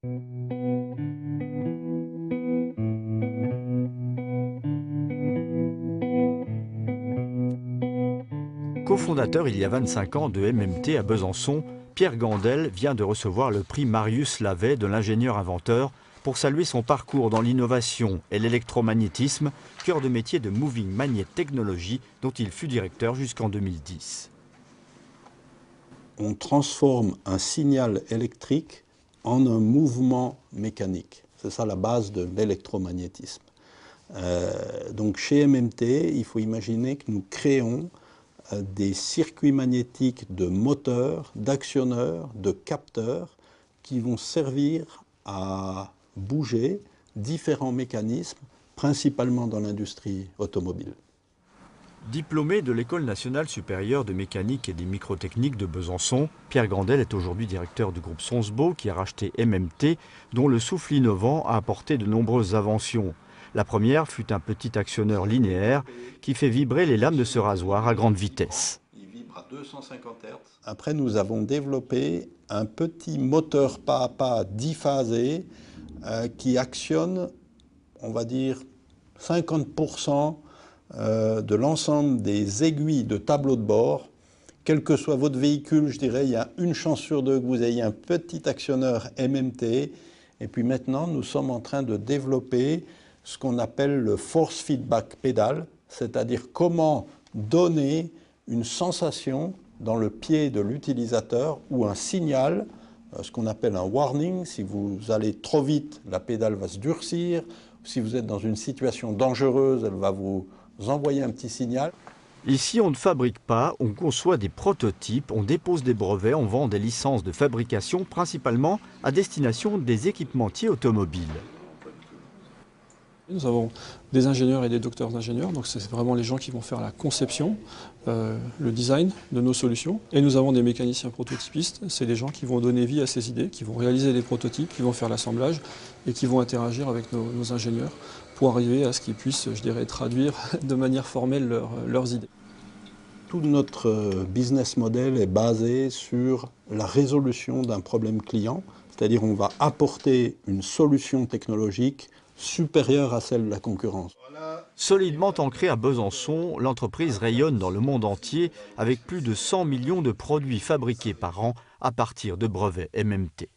Co-fondateur il y a 25 ans de MMT à Besançon, Pierre Gandel vient de recevoir le prix Marius Lavey de l'ingénieur-inventeur pour saluer son parcours dans l'innovation et l'électromagnétisme, cœur de métier de Moving Magnet Technology, dont il fut directeur jusqu'en 2010. On transforme un signal électrique en un mouvement mécanique. C'est ça la base de l'électromagnétisme. Donc chez MMT, il faut imaginer que nous créons des circuits magnétiques de moteurs, d'actionneurs, de capteurs qui vont servir à bouger différents mécanismes, principalement dans l'industrie automobile. Diplômé de l'École nationale supérieure de mécanique et des microtechniques de Besançon, Pierre Gandel est aujourd'hui directeur du groupe Sonsbo qui a racheté MMT, dont le souffle innovant a apporté de nombreuses inventions. La première fut un petit actionneur linéaire qui fait vibrer les lames de ce rasoir à grande vitesse. Il vibre à 250 Hz. Après, nous avons développé un petit moteur pas à pas diphasé qui actionne, on va dire, 50% de l'ensemble des aiguilles de tableau de bord. Quel que soit votre véhicule, je dirais, il y a une chance sur deux que vous ayez un petit actionneur MMT. Et puis maintenant, nous sommes en train de développer ce qu'on appelle le force feedback pédale, c'est-à-dire comment donner une sensation dans le pied de l'utilisateur ou un signal, ce qu'on appelle un warning. Si vous allez trop vite, la pédale va se durcir. Si vous êtes dans une situation dangereuse, elle va vous envoyer un petit signal. Ici, on ne fabrique pas, on conçoit des prototypes, on dépose des brevets, on vend des licences de fabrication, principalement à destination des équipementiers automobiles. Nous avons des ingénieurs et des docteurs d'ingénieurs, donc c'est vraiment les gens qui vont faire la conception, le design de nos solutions. Et nous avons des mécaniciens prototypistes, c'est des gens qui vont donner vie à ces idées, qui vont réaliser des prototypes, qui vont faire l'assemblage et qui vont interagir avec nos ingénieurs pour arriver à ce qu'ils puissent, je dirais, traduire de manière formelle leurs idées. Tout notre business model est basé sur la résolution d'un problème client, c'est-à-dire on va apporter une solution technologique supérieure à celle de la concurrence. Solidement ancrée à Besançon, l'entreprise rayonne dans le monde entier avec plus de 100 millions de produits fabriqués par an à partir de brevets MMT.